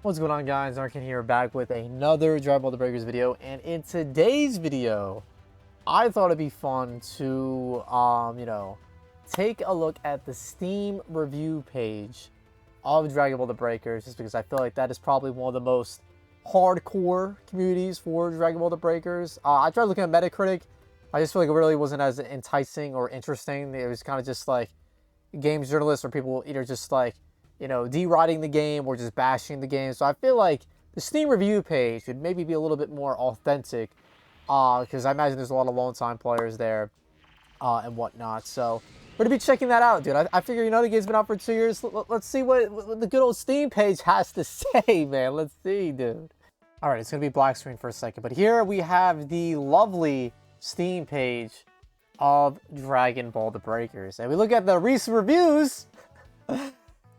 What's going on, guys? Ironcane here, back with another Dragon Ball The Breakers video. And in today's video, I thought it'd be fun to, take a look at the Steam review page of Dragon Ball The Breakers, just because I feel like that is probably one of the most hardcore communities for Dragon Ball The Breakers. I tried looking at Metacritic. I just feel like it really wasn't as enticing or interesting. It was kind of just like games journalists or people either just like, deriding the game or just bashing the game. So I feel like the Steam review page should maybe be a little bit more authentic, because I imagine there's a lot of long-time players there and whatnot. So we're going to be checking that out, dude. I figure, the game's been out for 2 years. Let's see what the good old Steam page has to say, man. Let's see, dude. All right, it's going to be black screen for a second. But here we have the lovely Steam page of Dragon Ball The Breakers. And we look at the recent reviews.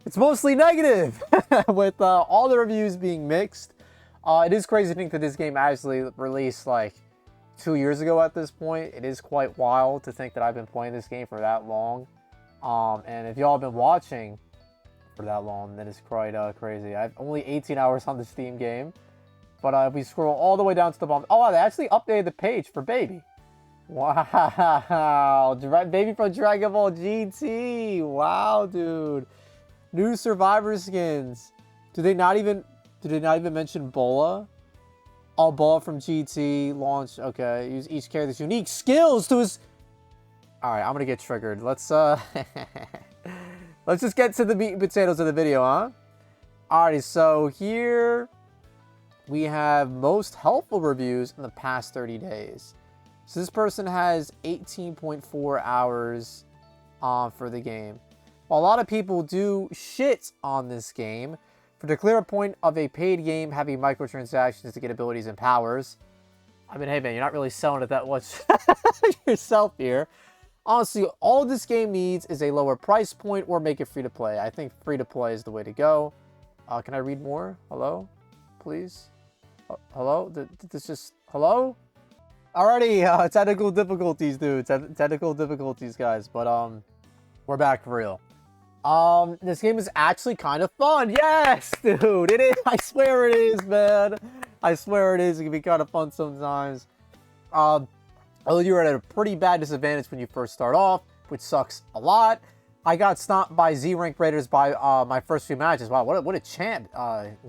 It's mostly negative, with all the reviews being mixed. It is crazy to think that this game actually released like 2 years ago at this point. It is quite wild to think that I've been playing this game for that long. And if y'all have been watching for that long, then it's quite crazy. I have only 18 hours on the Steam game. But if we scroll all the way down to the bottom... Oh, wow, they actually updated the page for Baby. Wow. Baby from Dragon Ball GT. Wow, dude. New survivor skins. Do they not even mention Bola? Oh, Bola from GT launch. Okay, use each character's unique skills to his. All right, I'm gonna get triggered. Let's let's just get to the meat and potatoes of the video, huh? Alrighty, so here we have most helpful reviews in the past 30 days. So this person has 18.4 hours for the game. While a lot of people do shit on this game, for the clear point of a paid game having microtransactions to get abilities and powers, I mean, hey man, you're not really selling it that much yourself here. Honestly, all this game needs is a lower price point or make it free to play. I think free to play is the way to go. Can I read more? Hello? Please? Hello? Did this just... Hello? Alrighty, technical difficulties, dude. Technical difficulties, guys. But, we're back for real. This game is actually kind of fun. Yes, dude, it is. I swear it is, man. I swear it is. It can be kind of fun sometimes. Although you're at a pretty bad disadvantage when you first start off, which sucks a lot. I got stomped by Z-rank raiders by my first few matches. Wow, what a champ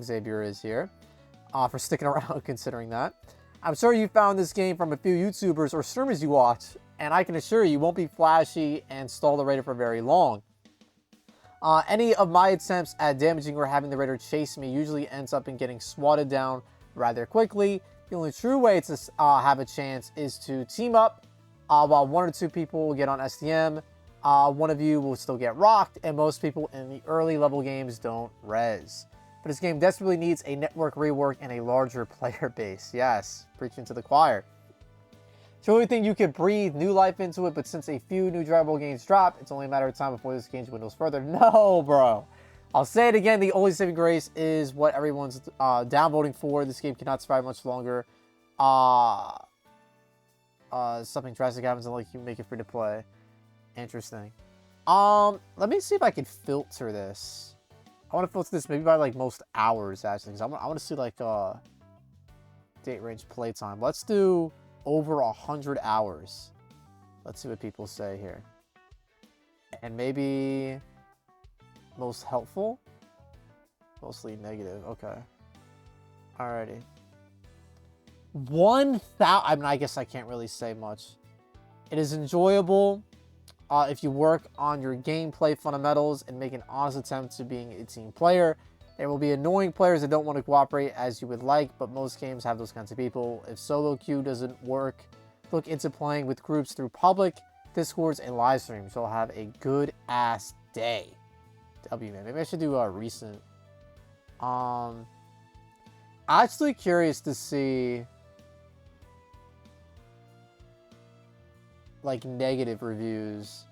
Xavier is here for sticking around considering that. I'm sure you found this game from a few YouTubers or streamers you watch, and I can assure you won't be flashy and stall the raider for very long. Any of my attempts at damaging or having the raider chase me usually ends up in getting swatted down rather quickly. The only true way to have a chance is to team up while 1 or 2 people will get on STM. One of you will still get rocked, and most people in the early level games don't res. But this game desperately needs a network rework and a larger player base. Yes, preaching to the choir. Truly think you could breathe new life into it, but since a few new Dragon Ball games drop, it's only a matter of time before this game dwindles further. No, bro. I'll say it again, the only saving grace is what everyone's downvoting for. This game cannot survive much longer. Something drastic happens and like you make it free to play. Interesting. Let me see if I can filter this. I want to filter this maybe by like most hours actually, because I want to see like date range playtime. Let's do over 100 hours. Let's see what people say here. And maybe most helpful? Mostly negative. Okay. Alrighty. 1,000. I mean, I guess I can't really say much. It is enjoyable if you work on your gameplay fundamentals and make an honest attempt to being a team player. There will be annoying players that don't want to cooperate as you would like, but most games have those kinds of people. If solo queue doesn't work, look into playing with groups through public discords and live streams. You'll have a good ass day. W, man. Maybe I should do a recent. Actually curious to see like negative reviews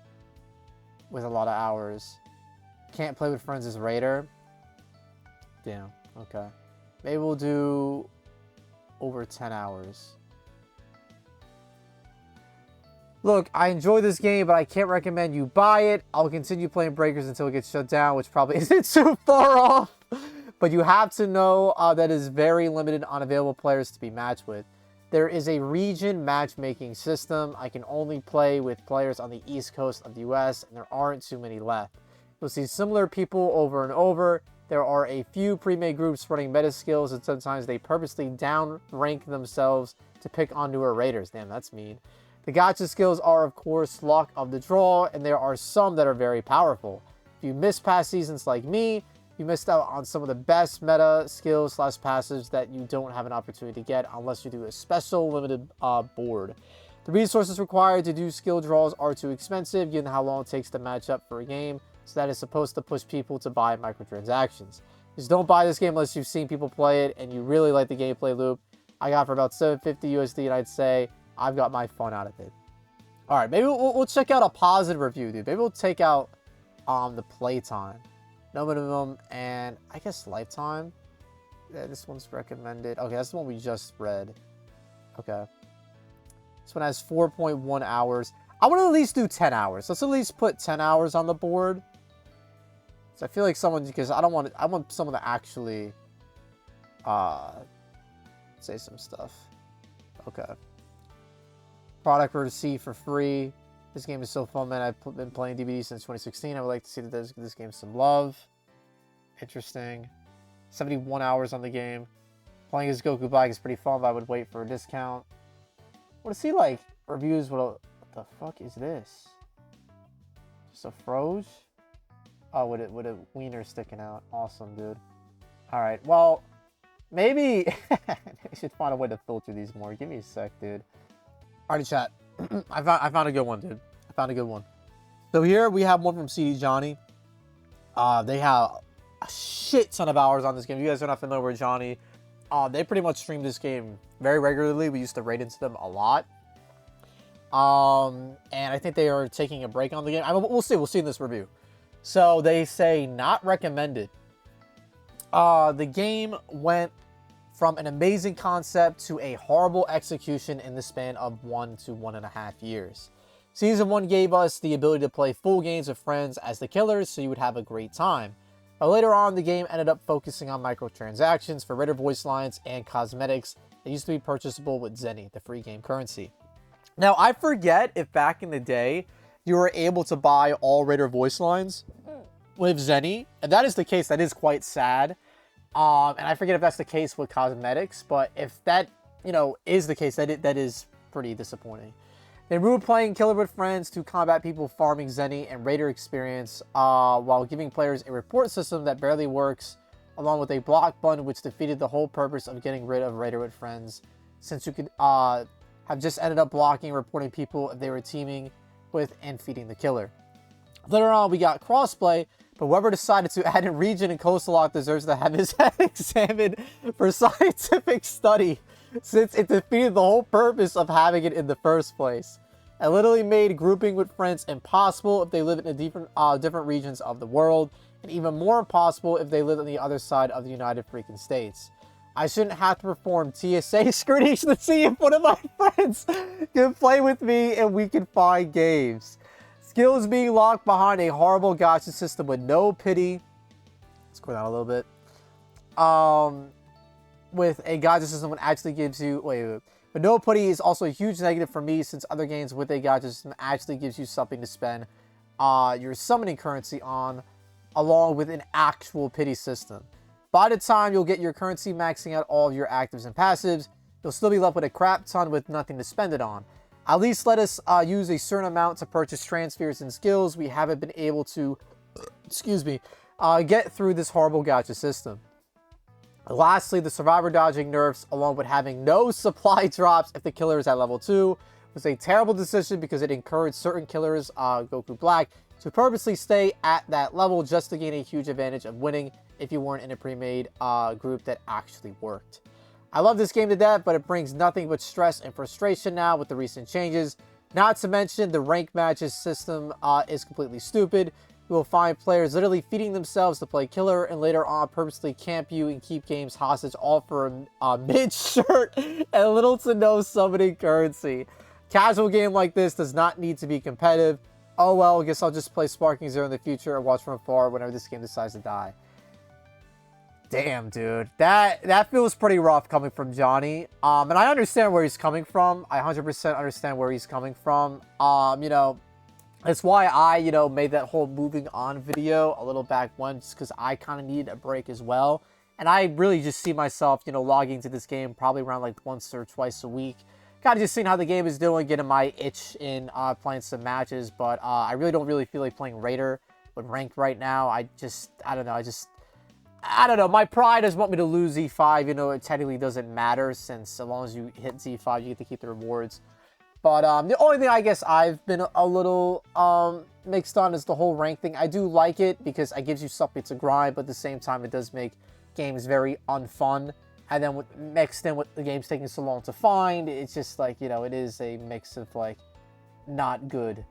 with a lot of hours. Can't play with friends as Raider. Damn, okay. Maybe we'll do over 10 hours. Look, I enjoy this game, but I can't recommend you buy it. I'll continue playing Breakers until it gets shut down, which probably isn't too far off. but you have to know that is very limited on available players to be matched with. There is a region matchmaking system. I can only play with players on the East Coast of the US, and there aren't too many left. You'll see similar people over and over. There are a few pre-made groups running meta skills, and sometimes they purposely down-rank themselves to pick on newer raiders. Damn, that's mean. The gacha skills are, of course, luck of the draw, and there are some that are very powerful. If you missed past seasons like me, you missed out on some of the best meta skills / passages that you don't have an opportunity to get unless you do a special limited board. The resources required to do skill draws are too expensive given how long it takes to match up for a game, so that is supposed to push people to buy microtransactions. Just don't buy this game unless you've seen people play it and you really like the gameplay loop. I got it for about $750 USD, and I'd say I've got my fun out of it. All right, maybe we'll check out a positive review, dude. Maybe we'll take out the playtime. No minimum, and I guess lifetime. Yeah, this one's recommended. Okay, that's the one we just read. Okay. This one has 4.1 hours. I want to at least do 10 hours. Let's at least put 10 hours on the board. So I feel like someone, because I want someone to actually say some stuff. Okay. Product for receipt for free. This game is so fun, man. I've been playing DBD since 2016. I would like to see that this game some love. Interesting. 71 hours on the game. Playing as Goku Black is pretty fun, but I would wait for a discount. I want to see, like, reviews. What the fuck is this? Just a froze? Oh, with a wiener sticking out. Awesome, dude. Alright, well, maybe I should find a way to filter these more. Give me a sec, dude. Alrighty, chat. I found a good one, dude. I found a good one. So here we have one from CD Johnny. They have a shit ton of hours on this game. If you guys are not familiar with Johnny, they pretty much stream this game very regularly. We used to raid into them a lot. And I think they are taking a break on the game. We'll see in this review. So they say not recommended. The game went from an amazing concept to a horrible execution in the span of 1 to 1.5 years. Season 1 gave us the ability to play full games with friends as the killers, so you would have a great time. But later on, the game ended up focusing on microtransactions for raider voice lines and cosmetics that used to be purchasable with Zenny, the free game currency. Now, I forget if back in the day, you were able to buy all raider voice lines with Zenny. If that is the case, that is quite sad. And I forget if that's the case with cosmetics, but if that, is the case, that is pretty disappointing. They moved playing killer with friends to combat people farming Zenny and raider experience, while giving players a report system that barely works, along with a block button which defeated the whole purpose of getting rid of raider with friends, since you could have just ended up blocking and reporting people if they were teaming with and feeding the killer. Later on, we got crossplay, but whoever decided to add in region and coastal lock deserves to have his head examined for scientific study, since it defeated the whole purpose of having it in the first place. It literally made grouping with friends impossible if they live in different regions of the world, and even more impossible if they live on the other side of the United freaking States. I shouldn't have to perform TSA screenings to see if one of my friends can play with me and we can find games. Skills being locked behind a horrible gacha system with no pity. Let's go down a little bit. With a gacha system that actually gives you... Wait. But no pity is also a huge negative for me, since other games with a gacha system actually gives you something to spend your summoning currency on, along with an actual pity system. By the time you'll get your currency maxing out all of your actives and passives, you'll still be left with a crap ton with nothing to spend it on. At least let us use a certain amount to purchase transfers and skills we haven't been able to, get through this horrible gacha system. Lastly, the survivor dodging nerfs, along with having no supply drops if the killer is at level 2, was a terrible decision because it encouraged certain killers, Goku Black, to purposely stay at that level just to gain a huge advantage of winning if you weren't in a pre-made group that actually worked. I love this game to death, but it brings nothing but stress and frustration now with the recent changes. Not to mention, the rank matches system is completely stupid. You will find players literally feeding themselves to play killer and later on purposely camp you and keep games hostage, all for a mid-shirt and little to no summoning currency. Casual game like this does not need to be competitive. Oh well, I guess I'll just play Sparking Zero in the future and watch from afar whenever this game decides to die. Damn, dude. That feels pretty rough coming from Johnny. And I understand where he's coming from. I 100% understand where he's coming from. You know, that's why I, you know, made that whole moving on video a little back when, just because I kind of needed a break as well. And I really just see myself, you know, logging into this game probably around like once or twice a week. Kind of just seeing how the game is doing, getting my itch in playing some matches. But I really don't really feel like playing Raider with ranked right now. I don't know. I don't know. My pride doesn't want me to lose Z5. You know, it technically doesn't matter since as long as you hit Z5, you get to keep the rewards. But the only thing I guess I've been a little mixed on is the whole rank thing. I do like it because it gives you something to grind, but at the same time, it does make games very unfun. And then mixed in with the games taking so long to find, it's just like, you know, it is a mix of like not good.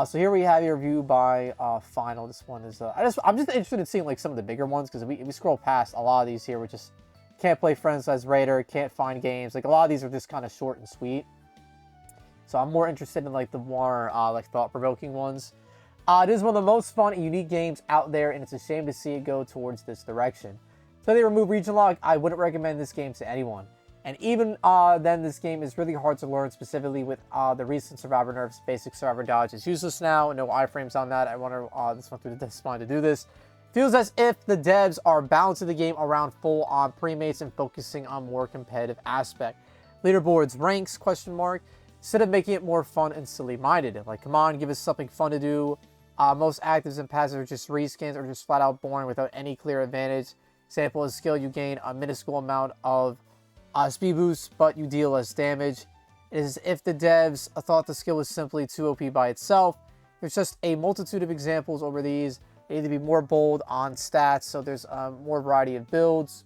So here we have your review by Final. This one is I'm just interested in seeing like some of the bigger ones because we scroll past a lot of these here. We just can't play friends as Raider, can't find games. Like a lot of these are just kind of short and sweet. So I'm more interested in like the more like thought-provoking ones. It is one of the most fun and unique games out there, and it's a shame to see it go towards this direction. So they remove region lock. I wouldn't recommend this game to anyone. And even then, this game is really hard to learn, specifically with the recent Survivor nerfs. Basic Survivor dodge is useless now. No iframes on that. I wonder this one through the spine to do this. Feels as if the devs are balancing the game around full-on premates and focusing on more competitive aspect. Leaderboards, ranks, question mark, instead of making it more fun and silly-minded. Like, come on, give us something fun to do. Most actives and passives are just reskins or just flat-out boring without any clear advantage. Example is skill, you gain a minuscule amount of speed boost, but you deal less damage. It is as if the devs thought the skill was simply too OP by itself. There's just a multitude of examples over these. They need to be more bold on stats, so there's more variety of builds.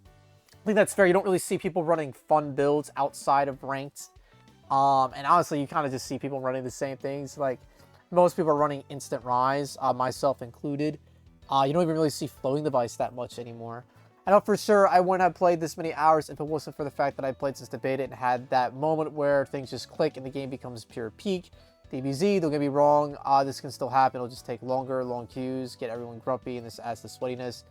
I think that's fair. You don't really see people running fun builds outside of ranked. And honestly, you kind of just see people running the same things. Like, most people are running instant rise, myself included. You don't even really see floating device that much anymore. I know for sure I wouldn't have played this many hours if it wasn't for the fact that I played since the beta and had that moment where things just click and the game becomes pure peak. DBZ, don't get me wrong, this can still happen. It'll just take longer, long queues, get everyone grumpy, and this adds the sweatiness.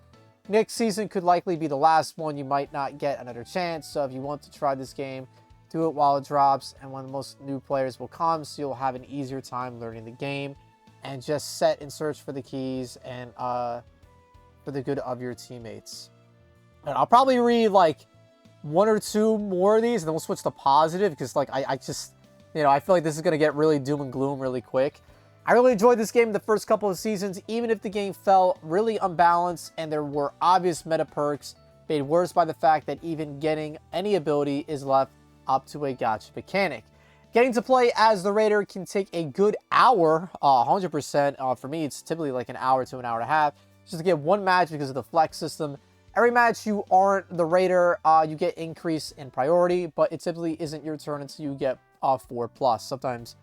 Next season could likely be the last one. You might not get another chance, so if you want to try this game, do it while it drops, and when most new players will come, so you'll have an easier time learning the game, and just set and search for the keys and for the good of your teammates. And I'll probably read like one or two more of these, and then we'll switch to positive because like I just, you know, I feel like this is going to get really doom and gloom really quick. I really enjoyed this game the first couple of seasons, even if the game felt really unbalanced and there were obvious meta perks, made worse by the fact that even getting any ability is left up to a gacha mechanic. Getting to play as the Raider can take a good hour, 100%. For me, it's typically like an hour to an hour and a half, just to get one match because of the flex system. Every match you aren't the Raider, you get increase in priority, but it typically isn't your turn until you get 4+. Sometimes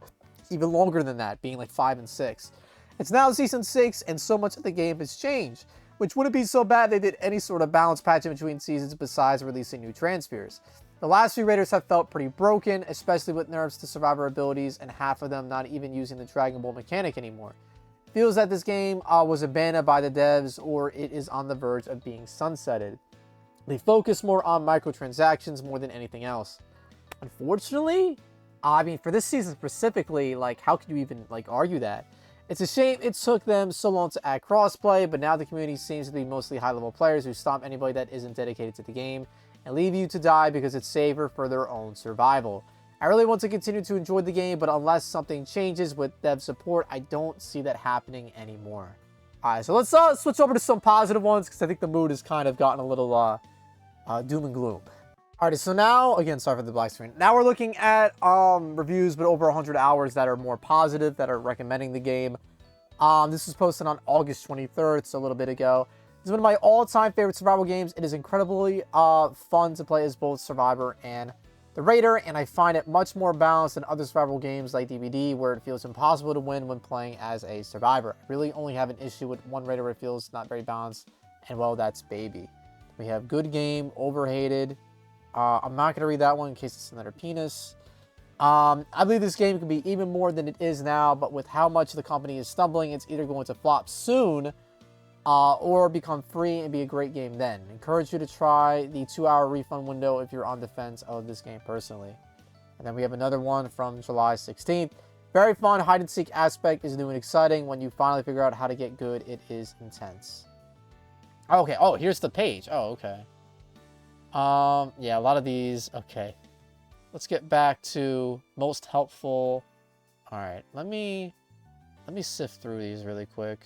even longer than that, being like 5 and 6. It's now Season 6, and so much of the game has changed, which wouldn't be so bad if they did any sort of balance patch in between seasons besides releasing new Transpheres. The last few Raiders have felt pretty broken, especially with nerfs to Survivor abilities, and half of them not even using the Dragon Ball mechanic anymore. Feels that this game was abandoned by the devs, or it is on the verge of being sunsetted. They focus more on microtransactions more than anything else. Unfortunately, I mean, for this season specifically, like, how could you even, like, argue that? It's a shame it took them so long to add crossplay, but now the community seems to be mostly high-level players who stomp anybody that isn't dedicated to the game and leave you to die because it's safer for their own survival. I really want to continue to enjoy the game, but unless something changes with dev support, I don't see that happening anymore. Alright, so let's switch over to some positive ones, because I think the mood has kind of gotten a little doom and gloom. Alright, so now, again, sorry for the black screen. Now we're looking at reviews, but over 100 hours that are more positive, that are recommending the game. This was posted on August 23rd, so a little bit ago. It's one of my all-time favorite survival games. It is incredibly fun to play as both Survivor and the Raider, and I find it much more balanced than other survival games like DBD, where it feels impossible to win when playing as a Survivor. I really only have an issue with one Raider where it feels not very balanced, and well, that's Baby. We have good game, overhated. I'm not going to read that one in case it's another penis. I believe this game could be even more than it is now, but with how much the company is stumbling, it's either going to flop soon, or become free and be a great game then. Encourage you to try the 2-hour refund window if you're on the fence of this game personally. And then we have another one from July 16th. Very fun hide and seek aspect is new and exciting. When you finally figure out how to get good, it is intense. Okay, oh, here's the page. Oh, okay. Yeah, a lot of these. Okay. Let's get back to most helpful. All right, let me sift through these really quick.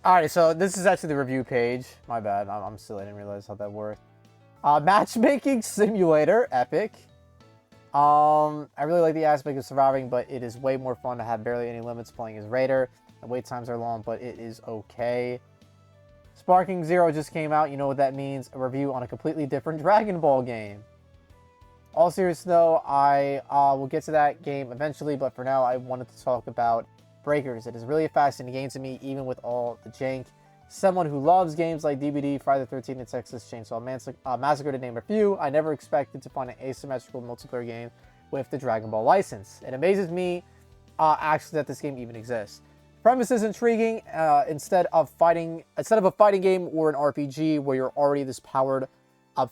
All right, so this is actually the review page. My bad, I'm silly, I didn't realize how that worked. Matchmaking simulator, epic. I really like the aspect of surviving, but it is way more fun to have barely any limits playing as Raider. The wait times are long, but it is okay. Sparking Zero just came out. You know what that means. A review on a completely different Dragon Ball game. All serious though, I will get to that game eventually, but for now I wanted to talk about Breakers. It is really a fascinating game to me, even with all the jank. Someone who loves games like DBD, Friday the 13th, and Texas Chainsaw Massacre, to name a few, I never expected to find an asymmetrical multiplayer game with the Dragon Ball license. It amazes me actually that this game even exists. Premise is intriguing. Instead of a fighting game or an RPG where you're already this powered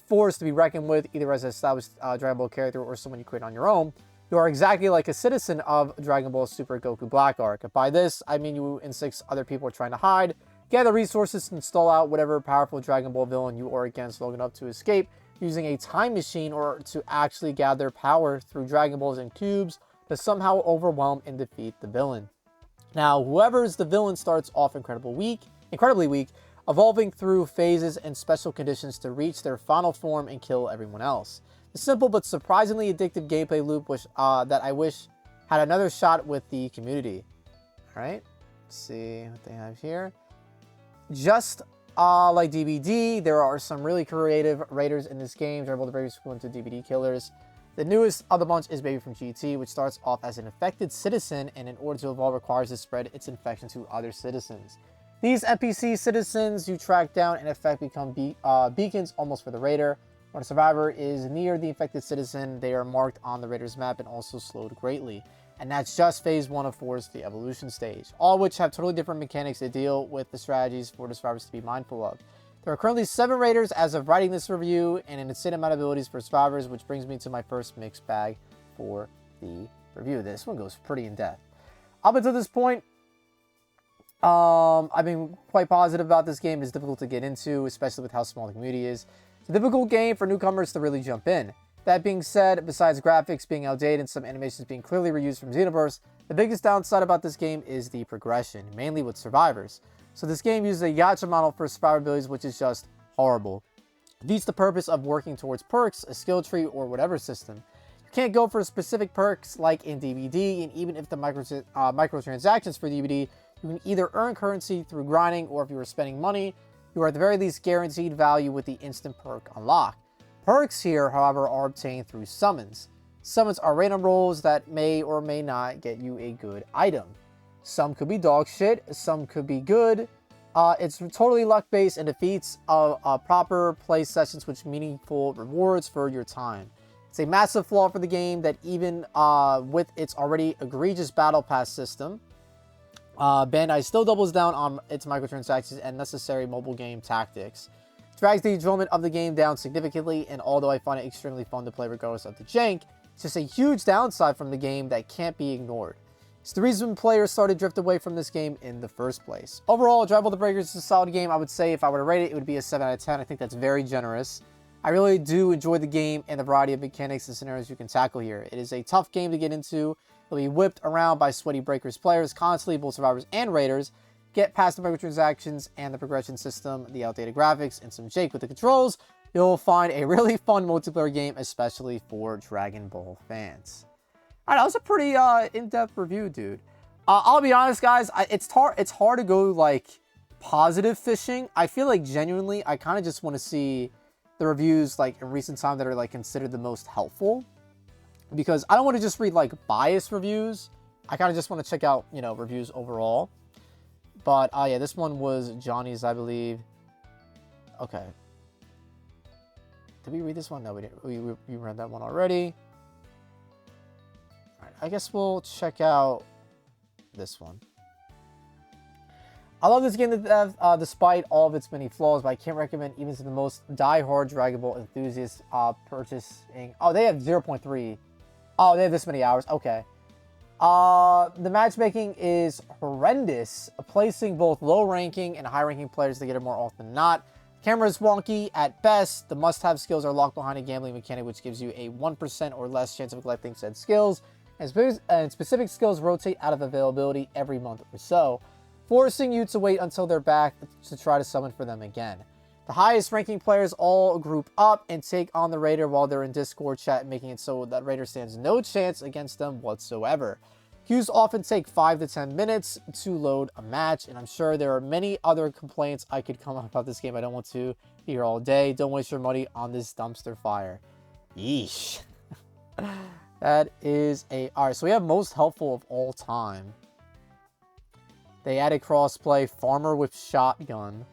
force to be reckoned with, either as an established Dragon Ball character or someone you create on your own, you are exactly like a citizen of Dragon Ball Super Goku Black Arc. By this, I mean you and 6 other people are trying to hide, gather resources, and stall out whatever powerful Dragon Ball villain you are against long enough to escape using a time machine, or to actually gather power through Dragon Balls and cubes to somehow overwhelm and defeat the villain. Now, whoever's the villain starts off incredibly weak, evolving through phases and special conditions to reach their final form and kill everyone else. The simple but surprisingly addictive gameplay loop that I wish had another shot with the community. All right, let's see what they have here. Just like DBD, there are some really creative raiders in this game. Dragon Ball the Breakers go into DBD killers. The newest of the bunch is Baby from GT, which starts off as an infected citizen, and in order to evolve requires to spread its infection to other citizens. These NPC citizens you track down in effect become beacons almost for the raider. When a survivor is near the infected citizen, they are marked on the raider's map and also slowed greatly. And that's just phase 1 of 4's the evolution stage, all which have totally different mechanics to deal with the strategies for the survivors to be mindful of. There are currently 7 raiders as of writing this review, and an insane amount of abilities for survivors, which brings me to my first mixed bag for the review. This one goes pretty in depth. Up until this point, I've been quite positive about this game. It's difficult to get into, especially with how small the community is. It's a difficult game for newcomers to really jump in. That being said, besides graphics being outdated and some animations being clearly reused from Xenoverse, the biggest downside about this game is the progression, mainly with survivors. So this game uses a gacha model for survivor abilities, which is just horrible. It defeats the purpose of working towards perks, a skill tree, or whatever system. You can't go for specific perks like in DBD, and even if the microtransactions for DBD, you can either earn currency through grinding, or if you are spending money, you are at the very least guaranteed value with the instant perk unlock. Perks here, however, are obtained through summons. Summons are random rolls that may or may not get you a good item. Some could be dog shit, some could be good. It's totally luck-based and defeats proper play sessions with meaningful rewards for your time. It's a massive flaw for the game that even with its already egregious battle pass system, Bandai still doubles down on its microtransactions and necessary mobile game tactics. It drags the enjoyment of the game down significantly, and although I find it extremely fun to play regardless of the jank, it's just a huge downside from the game that can't be ignored. It's the reason players started to drift away from this game in the first place. Overall, Dragon Ball the Breakers is a solid game. I would say if I were to rate it, it would be a 7 out of 10. I think that's very generous. I really do enjoy the game and the variety of mechanics and scenarios you can tackle here. It is a tough game to get into. You'll be whipped around by sweaty Breakers players constantly, both survivors and raiders. Get past the microtransactions and the progression system, the outdated graphics, and some jank with the controls. You'll find a really fun multiplayer game, especially for Dragon Ball fans. All right, that was a pretty in-depth review, dude. I'll be honest, guys. It's hard to go, like, positive fishing. I feel like, genuinely, I kind of just want to see the reviews, like, in recent time that are, like, considered the most helpful. Because I don't want to just read, like, biased reviews. I kind of just want to check out, you know, reviews overall. But, yeah, this one was Johnny's, I believe. Okay. Did we read this one? No, we didn't. We read that one already. All right, I guess we'll check out this one. I love this game to death, despite all of its many flaws, but I can't recommend even to the most die-hard Dragon Ball enthusiasts purchasing. Oh, they have 0.3. Oh, they have this many hours. Okay. The matchmaking is horrendous, placing both low-ranking and high-ranking players together more often than not. Camera is wonky at best. The must-have skills are locked behind a gambling mechanic, which gives you a 1% or less chance of collecting said skills. And specific skills rotate out of availability every month or so, forcing you to wait until they're back to try to summon for them again. The highest ranking players all group up and take on the raider while they're in Discord chat, making it so that raider stands no chance against them whatsoever. Queues often take 5 to 10 minutes to load a match, and I'm sure there are many other complaints I could come up about this game. I don't want to be here all day. Don't waste your money on this dumpster fire. Yeesh. That is a... Alright, so we have most helpful of all time. They added crossplay, farmer with shotgun.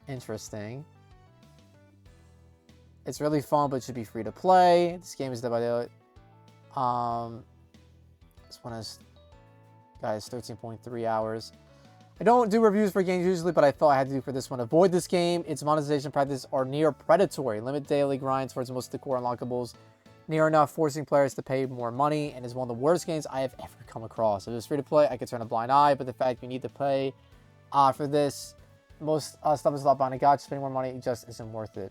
Interesting. It's really fun, but it should be free to play. This game is Dead by Daylight. This one has, guys, 13.3 hours. I don't do reviews for games usually, but I thought I had to do for this one. Avoid this game. Its monetization practices are near predatory. Limit daily grinds towards most of the core unlockables. Near enough, forcing players to pay more money, and is one of the worst games I have ever come across. If it was free to play, I could turn a blind eye, but the fact you need to pay for this, most stuff is a lot behind a gacha. Spending more money just isn't worth it.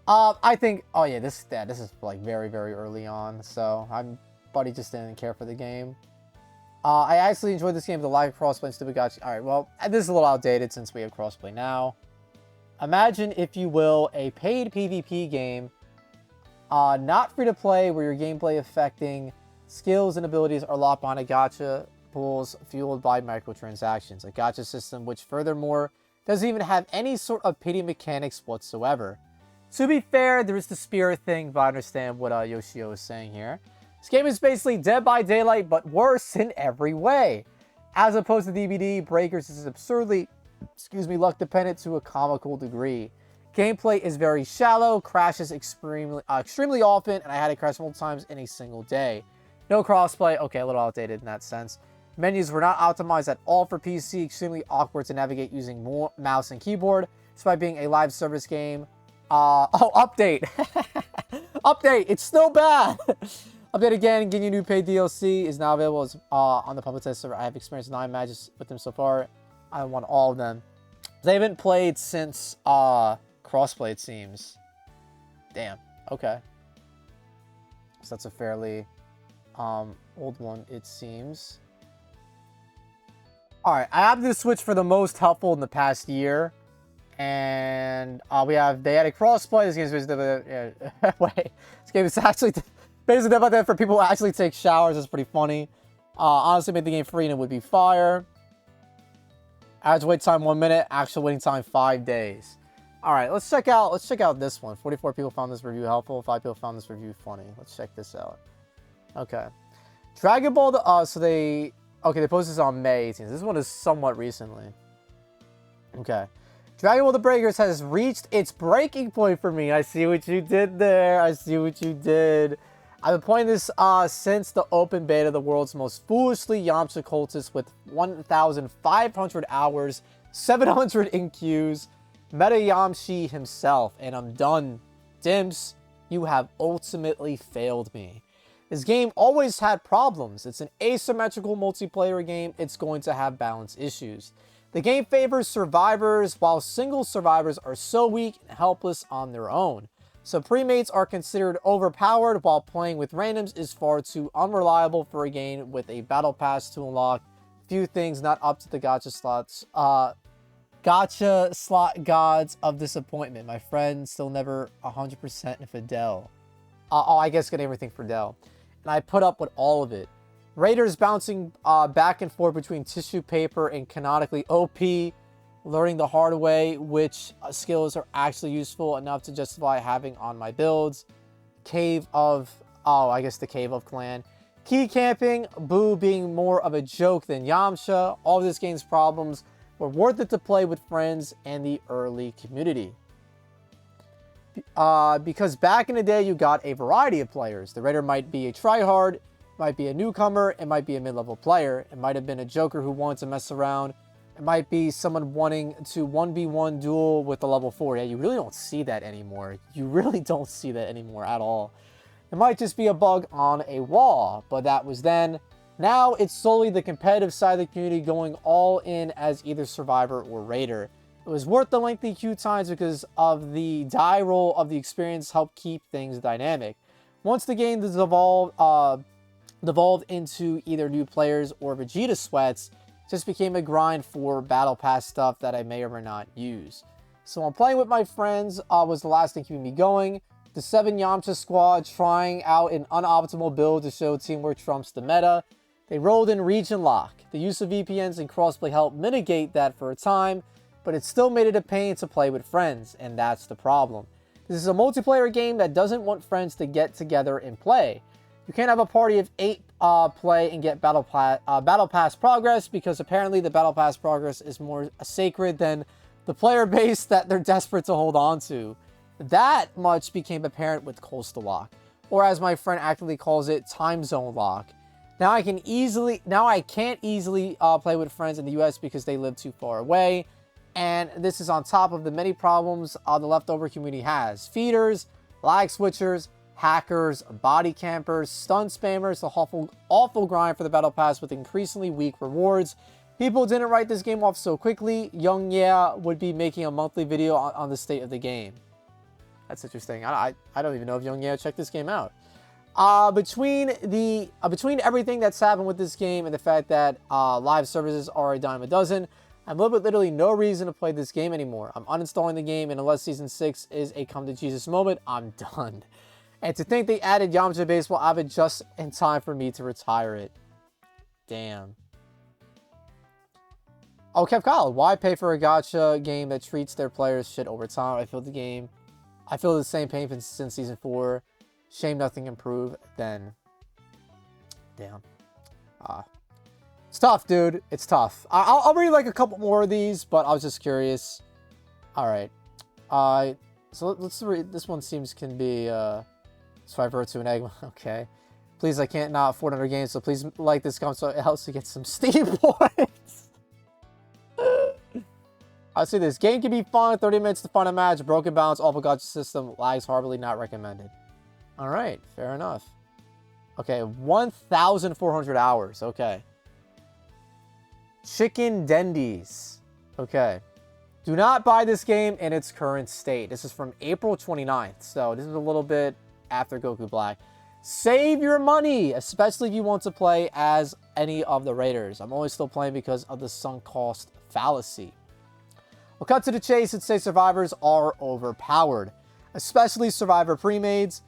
I think, oh yeah, this is like very, very early on, so buddy just didn't care for the game. I actually enjoyed this game with the live crossplay and stupid gacha. Alright, well, this is a little outdated since we have crossplay now. Imagine, if you will, a paid PvP game, not free to play, where your gameplay affecting skills and abilities are locked behind a gacha pools fueled by microtransactions. A gacha system which, furthermore, doesn't even have any sort of pity mechanics whatsoever. To be fair, there is the spirit thing, but I understand what Yoshio is saying here. This game is basically Dead by Daylight, but worse in every way. As opposed to DBD, Breakers is absurdly, luck dependent to a comical degree. Gameplay is very shallow, crashes extremely often, and I had it crash multiple times in a single day. No crossplay, okay, a little outdated in that sense. Menus were not optimized at all for PC, extremely awkward to navigate using more mouse and keyboard, despite being a live service game. Update! Update, it's still bad! Update again, getting you new paid DLC is now available on the public test server. I have experienced 9 matches with them so far. I won all of them. They haven't played since crossplay, it seems. Damn, okay. So that's a fairly old one, it seems. Alright, I have this Switch for the most helpful in the past year. And they added crossplay. This game is basically, wait, this game is actually basically about that for people who actually take showers. It's pretty funny. Honestly, made the game free and it would be fire. Average wait time 1 minute. Actual waiting time 5 days. All right, let's check out this one. 44 people found this review helpful. 5 people found this review funny. Let's check this out. Okay, Dragon Ball. They posted this on May 18th. This one is somewhat recently. Okay. Dragon Ball The Breakers has reached its breaking point for me. I see what you did there. I see what you did. I've been playing this since the open beta, the world's most foolishly Yamcha cultist with 1,500 hours, 700 in queues, Meta Yamcha himself, and I'm done. Dimps, you have ultimately failed me. This game always had problems. It's an asymmetrical multiplayer game. It's going to have balance issues. The game favors survivors, while single survivors are so weak and helpless on their own. So premates are considered overpowered, while playing with randoms is far too unreliable for a game with a battle pass to unlock. Few things not up to the gacha slot gods of disappointment. My friend still never 100% Fidel. I guess get everything for Dell. And I put up with all of it. Raiders bouncing back and forth between tissue paper and canonically OP, learning the hard way which skills are actually useful enough to justify having on my builds. The Cave of Clan. Key camping, Boo being more of a joke than Yamcha. All of this game's problems were worth it to play with friends and the early community. Because back in the day, you got a variety of players. The Raider might be a tryhard, might be a newcomer, it might be a mid-level player, it might have been a joker who wanted to mess around It might be someone wanting to 1v1 duel with a level 4. Yeah, you really don't see that anymore. You really don't see that anymore at all. It might just be a bug on a wall, but that was then. Now it's solely the competitive side of the community going all in as either survivor or raider. It was worth the lengthy queue times because of the die roll of the experience helped keep things dynamic. Once the game devolved into either new players or Vegeta sweats, it just became a grind for battle pass stuff that I may or may not use. So I'm playing with my friends was the last thing keeping me going. The 7 Yamcha squad trying out an unoptimal build to show teamwork trumps the meta. They rolled in region lock. The use of VPNs and crossplay helped mitigate that for a time, but it still made it a pain to play with friends, and that's the problem. This is a multiplayer game that doesn't want friends to get together and play. You can't have a party of 8 play and get Battle Pass progress, because apparently the Battle Pass progress is more sacred than the player base that they're desperate to hold on to. That much became apparent with Coastal Lock, or as my friend actively calls it, Time Zone Lock. Now I can't easily play with friends in the US because they live too far away. And this is on top of the many problems the leftover community has. Feeders, lag switchers, hackers, body campers, stun spammers, the awful grind for the Battle Pass with increasingly weak rewards. People didn't write this game off so quickly. Young Yeah would be making a monthly video on the state of the game. That's interesting. I don't even know if Young Yeah checked this game out. Between everything that's happened with this game and the fact that live services are a dime a dozen, I've literally no reason to play this game anymore. I'm uninstalling the game, and unless Season 6 is a come-to-Jesus moment, I'm done. And to think they added Yamcha Baseball Avid just in time for me to retire it. Damn. Oh, Kev Kyle, why pay for a gacha game that treats their players shit over time? I feel the same pain since Season 4. Shame nothing improved then. Damn. It's tough, dude. It's tough. I'll read like a couple more of these, but I was just curious. All right. So let's read. This one can be Survivor to an egg. Okay. Please, I can't not afford another game, so please like this comment so it helps to get some Steam points. I'll say this. Game can be fun. 30 minutes to find a match. Broken balance. Awful gacha system. Lags horribly. Not recommended. All right. Fair enough. Okay. 1,400 hours. Okay. Chicken Dendies. Okay. Do not buy this game in its current state. This is from April 29th. So this is a little bit after Goku Black. Save your money, especially if you want to play as any of the Raiders. I'm only still playing because of the sunk cost fallacy. We'll cut to the chase and say survivors are overpowered, especially survivor pre-mades.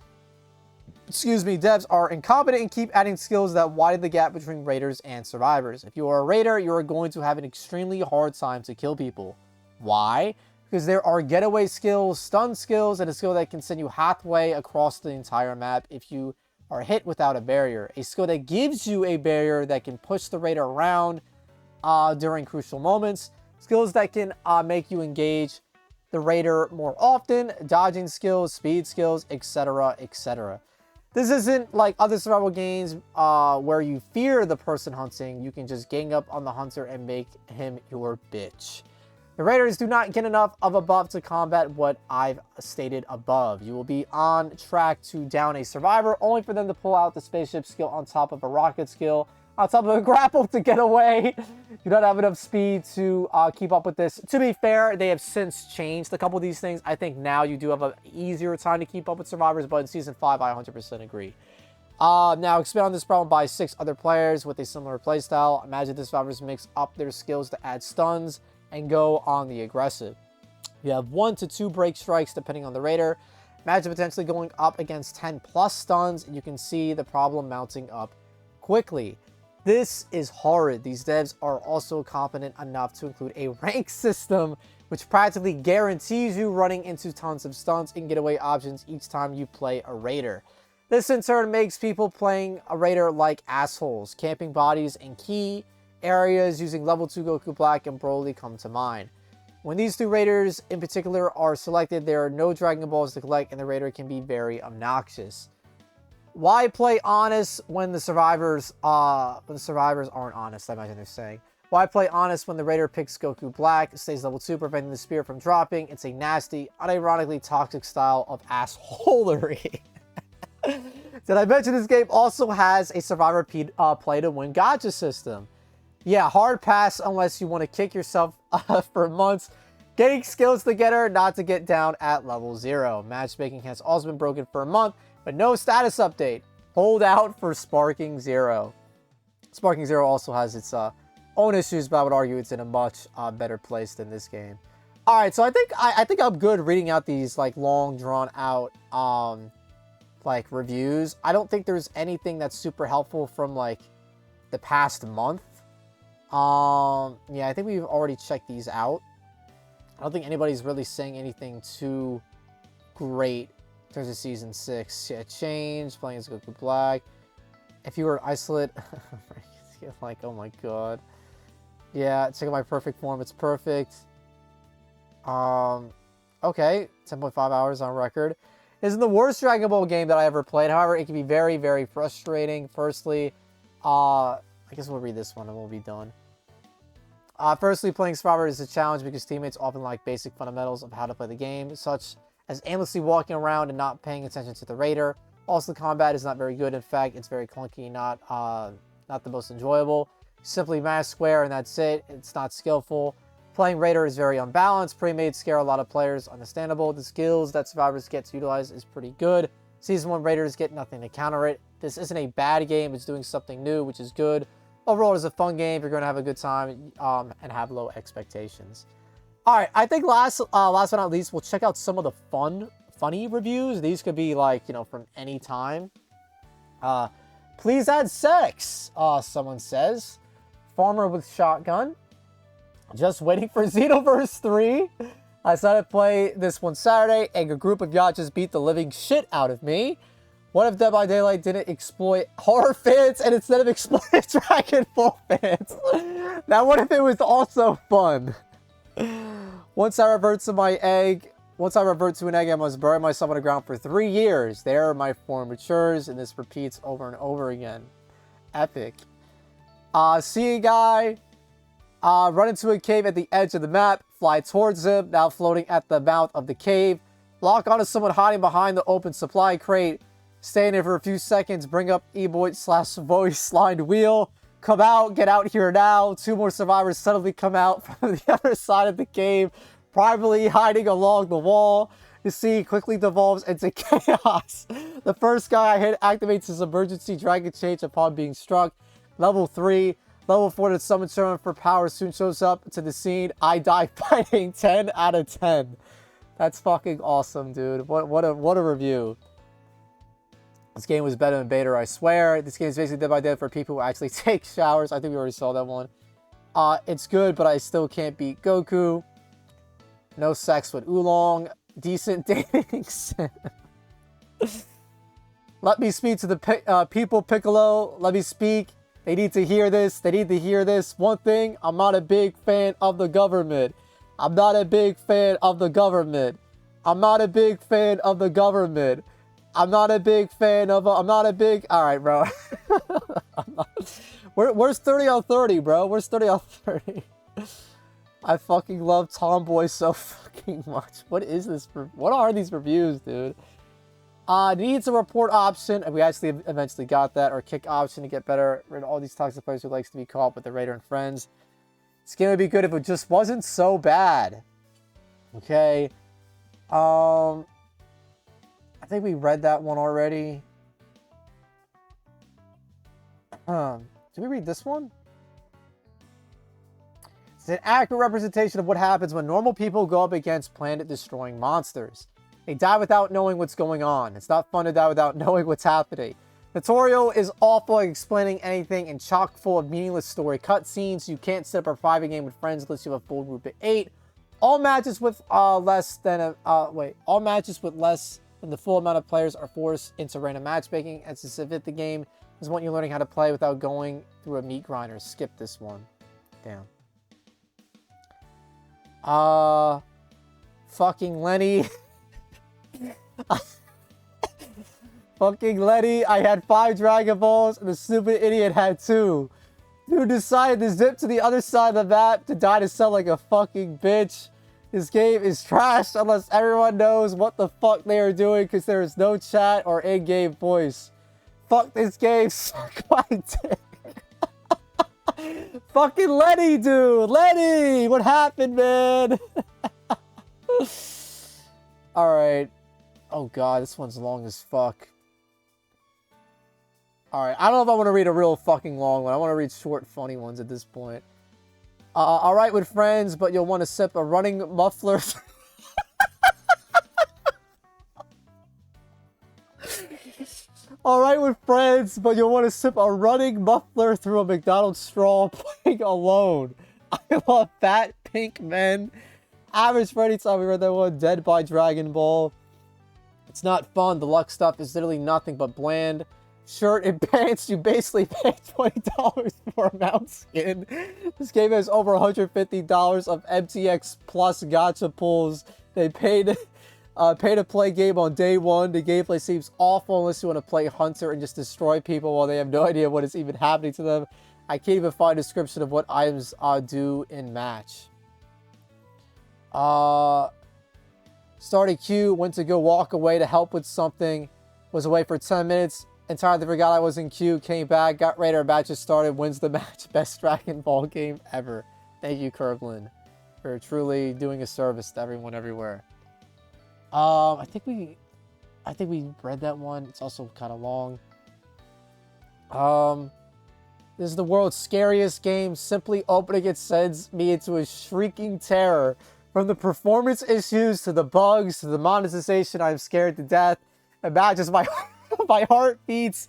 Devs are incompetent and keep adding skills that widen the gap between raiders and survivors. If you are a raider, you are going to have an extremely hard time to kill people. Why? Because there are getaway skills, stun skills, and a skill that can send you halfway across the entire map if you are hit without a barrier. A skill that gives you a barrier that can push the raider around during crucial moments. Skills that can make you engage the raider more often. Dodging skills, speed skills, etc., etc. This isn't like other survival games where you fear the person hunting. You can just gang up on the hunter and make him your bitch. The raiders do not get enough of a buff to combat what I've stated above. You will be on track to down a survivor, only for them to pull out the spaceship skill on top of a rocket skill, on top of a grapple to get away. You don't have enough speed to keep up with this. To be fair, they have since changed a couple of these things. I think now you do have an easier time to keep up with survivors, but in Season 5, I 100% agree. Now, expand on this problem by 6 other players with a similar playstyle. Imagine the survivors mix up their skills to add stuns and go on the aggressive. You have 1 to 2 break strikes depending on the raider. Imagine potentially going up against 10 plus stuns, and you can see the problem mounting up quickly. This is horrid. These devs are also competent enough to include a rank system, which practically guarantees you running into tons of stunts and getaway options each time you play a raider. This in turn makes people playing a raider like assholes. Camping bodies and key areas using level 2 Goku Black and Broly come to mind. When these 2 raiders in particular are selected, there are no Dragon Balls to collect and the raider can be very obnoxious. Why play honest when the survivors aren't honest, I imagine they're saying. Why play honest when the Raider picks Goku Black, stays level 2, preventing the spear from dropping? It's a nasty, unironically toxic style of assholery. Did I mention this game also has a survivor play to win gacha system? Yeah, hard pass unless you want to kick yourself for months. Getting skills together, not to get down at level 0. Matchmaking has also been broken for a month, but no status update. Hold out for Sparking Zero. Sparking Zero also has its own issues, but I would argue it's in a much better place than this game. All right, so I think I'm good reading out these like long drawn out like reviews. I don't think there's anything that's super helpful from like the past month. Yeah, I think we've already checked these out. I don't think anybody's really saying anything too great in terms of Season 6. Yeah, change, playing as Goku Black. If you were isolate, like, oh my god. Yeah, check out my perfect form, it's perfect. Okay, 10.5 hours on record. This isn't the worst Dragon Ball game that I ever played. However, it can be very, very frustrating. Firstly, I guess we'll read this one and we'll be done. Firstly, playing Survivor is a challenge because teammates often lack basic fundamentals of how to play the game, such as aimlessly walking around and not paying attention to the Raider. Also, the combat is not very good. In fact, it's very clunky, not the most enjoyable. Simply mash square and that's it. It's not skillful. Playing Raider is very unbalanced. Pre-made scare a lot of players, understandable. The skills that survivors get to utilize is pretty good. Season 1 Raiders get nothing to counter it. This isn't a bad game. It's doing something new, which is good. Overall, it's a fun game. You're going to have a good time and have low expectations. All right, I think last but not least, we'll check out some of the funny reviews. These could be like, you know, from any time. Please add sex, someone says. Farmer with shotgun. Just waiting for Xenoverse 3. I decided to play this one Saturday, and a group of yachas beat the living shit out of me. What if Dead by Daylight didn't exploit horror fans and instead of exploiting Dragon Ball fans? Now, what if it was also fun? Once I revert to an egg, I must bury myself on the ground for 3 years. There, my form matures, and this repeats over and over again. Epic. See a guy run into a cave at the edge of the map, fly towards him, now floating at the mouth of the cave, lock onto someone hiding behind the open supply crate, stay in there for a few seconds, bring up E-Boy/voice lined wheel, come out, get out here now. 2 more survivors suddenly come out from the other side of the cave, privately hiding along the wall. The scene quickly devolves into chaos. The first guy I hit activates his emergency dragon change upon being struck. Level 3. Level 4, the summon servant for power soon shows up to the scene. I die fighting. 10 out of 10. That's fucking awesome, dude. What a review. This game was better than beta, I swear. This game is basically Dead by Dead for people who actually take showers. I think we already saw that one. It's good, but I still can't beat Goku. No sex with Oolong. Decent dating sim. Let me speak to the people, Piccolo. Let me speak. They need to hear this. They need to hear this. One thing, I'm not a big fan of the government. I'm not a big fan of the government. I'm not a big fan of the government. I'm not a big fan of... I'm not a big... All right, bro. Where's 30 on 30, bro? Where's 30 on 30? I fucking love Tomboy so fucking much. What is this? What are these reviews, dude? Needs a report option, and we actually eventually got that, or kick option to get better rid of all these toxic players who likes to be caught with the Raider and friends. This game would be good if it just wasn't so bad. Okay. I think we read that one already. Did we read this one? It's an accurate representation of what happens when normal people go up against planet-destroying monsters. They die without knowing what's going on. It's not fun to die without knowing what's happening. The tutorial is awful at explaining anything and chock full of meaningless story cutscenes. You can't set up a private game with friends unless you have a full group of 8. All matches with less than the full amount of players are forced into random matchmaking. As to submit the game is what you're learning how to play without going through a meat grinder. Skip this one. Damn. Fucking Lenny. Fucking Lenny. I had 5 Dragon Balls and the stupid idiot had 2. Dude decided to zip to the other side of the map to die to sound like a fucking bitch. This game is trash unless everyone knows what the fuck they are doing because there is no chat or in-game voice. Fuck this game. Suck my dick. Fucking Lenny, dude. Lenny, what happened, man? Alright. Oh god, this one's long as fuck. Alright, I don't know if I want to read a real fucking long one. I want to read short, funny ones at this point. Alright with friends, but you'll want to sip a running muffler. Alright with friends, but you'll want to sip a running muffler through a McDonald's straw playing alone. I love Fat Pink Men. Average for any time we read that one. Dead by Dragon Ball. It's not fun. The luck stuff is literally nothing but bland. Shirt and pants, you basically pay $20 for a mount skin. This game has over $150 of MTX plus gacha pulls. They paid to play game on day one. The gameplay seems awful unless you want to play Hunter and just destroy people while they have no idea what is even happening to them. I can't even find a description of what items do in match. Started queue, went to go walk away to help with something. Was away for 10 minutes. Entirely forgot I was in queue. Came back, got ready, our matches started. Wins the match. Best Dragon Ball game ever. Thank you, Curblin, for truly doing a service to everyone everywhere. I think we read that one. It's also kind of long. This is the world's scariest game. Simply opening it sends me into a shrieking terror. From the performance issues to the bugs to the monetization, I'm scared to death. Imagine my my heart beats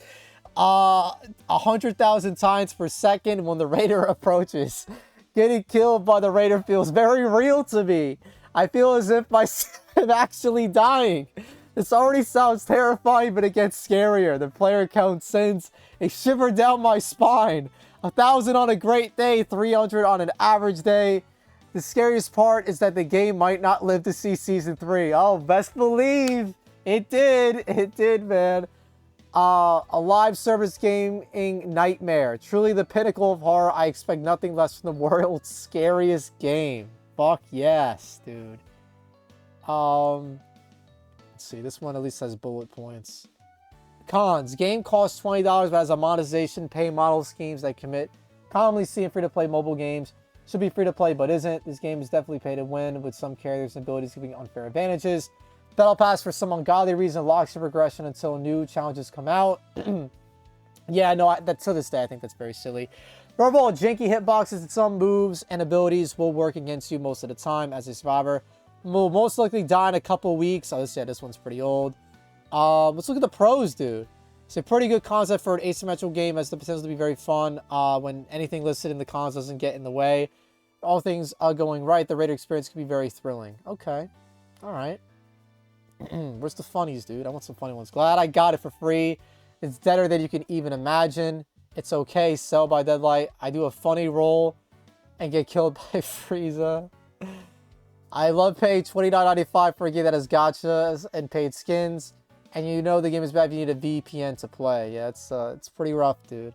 100,000 times per second when the raider approaches. Getting killed by the raider feels very real to me. I feel as if I'm actually dying. This already sounds terrifying, but it gets scarier. The player count sends a shiver down my spine. 1,000 on a great day, 300 on an average day. The scariest part is that the game might not live to see Season 3. Oh, best believe it did. It did, man. A live service gaming nightmare. Truly the pinnacle of horror. I expect nothing less from the world's scariest game. Fuck yes, dude. Let's see. This one at least has bullet points. Cons. Game costs $20 but has a monetization pay model schemes that commit. Commonly seen free-to-play mobile games. Should be free-to-play but isn't. This game is definitely pay to win with some characters and abilities giving unfair advantages. Battle Pass for some ungodly reason locks your progression until new challenges come out. Yeah, no, to this day I think that's very silly. Overall, janky hitboxes and some moves and abilities will work against you most of the time as a survivor. Will most likely die in a couple weeks. Oh, this one's pretty old. Let's look at the pros, dude. It's a pretty good concept for an asymmetrical game. Has the potential to be very fun when anything listed in the cons doesn't get in the way. All things going right, the raider experience can be very thrilling. Okay. All right. Where's the funnies, dude? I want some funny ones. Glad I got it for free. It's deader than you can even imagine. It's okay. Sell by Deadlight. I do a funny roll and get killed by Frieza. I love paying $29.95 for a game that has gachas and paid skins. And you know the game is bad if you need a VPN to play. Yeah, it's pretty rough, dude.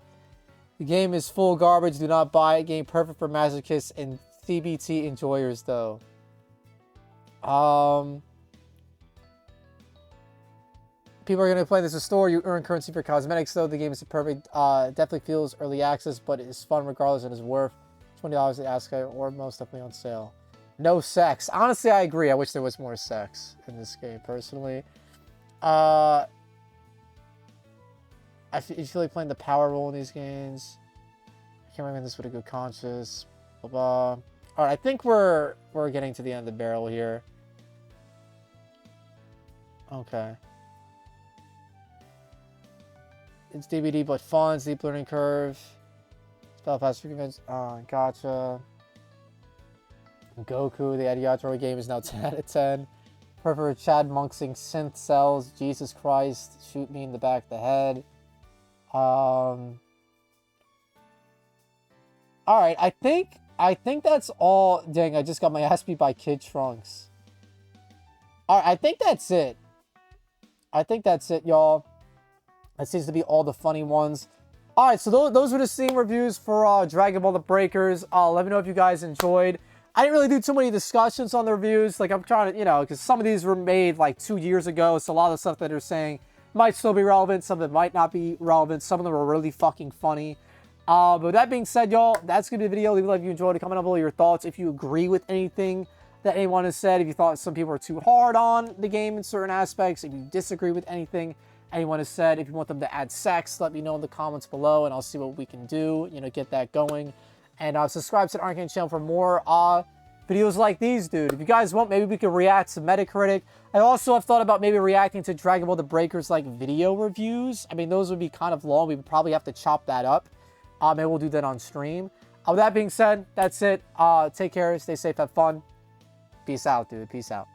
The game is full garbage. Do not buy it. Game perfect for masochists and CBT enjoyers, though. People are going to play this in store. You earn currency for cosmetics, though. The game is perfect. Definitely feels early access, but it is fun regardless and is worth $20 at ASCII or most definitely on sale. No sex. Honestly, I agree. I wish there was more sex in this game, personally. I feel like playing the power role in these games. I can't remember this with a good conscience. Blah, blah. All right, I think we're getting to the end of the barrel here. Okay. It's DVD, but fun. Deep learning curve. Spell pass events. Gotcha. Goku, the Adiator game is now 10 out of 10. Perfect Chad Monksing synth cells. Jesus Christ, shoot me in the back of the head. Alright, I think that's all. Dang, I just got my ass beat by Kid Trunks. Alright, I think that's it. I think that's it, y'all. That seems to be all the funny ones. All right, so those were the Steam reviews for Dragon Ball The Breakers. Let me know if you guys enjoyed. I didn't really do too many discussions on the reviews. Like, I'm trying to, you know, because some of these were made like 2 years ago. So a lot of the stuff that they're saying might still be relevant. Some of it might not be relevant. Some of them are really fucking funny. But with that being said, y'all, that's going to be the video. Leave a like if you enjoyed it. Comment down below your thoughts. If you agree with anything that anyone has said. If you thought some people are too hard on the game in certain aspects. If you disagree with anything anyone has said. If you want them to add sex, let me know in the comments below. And I'll see what we can do. You know, get that going. And subscribe to the Ironcane channel for more videos like these, dude. If you guys want, maybe we could react to Metacritic. I also have thought about maybe reacting to Dragon Ball The Breakers like video reviews. I mean, those would be kind of long. We would probably have to chop that up. Maybe we'll do that on stream. With that being said, that's it. Take care. Stay safe. Have fun. Peace out, dude. Peace out.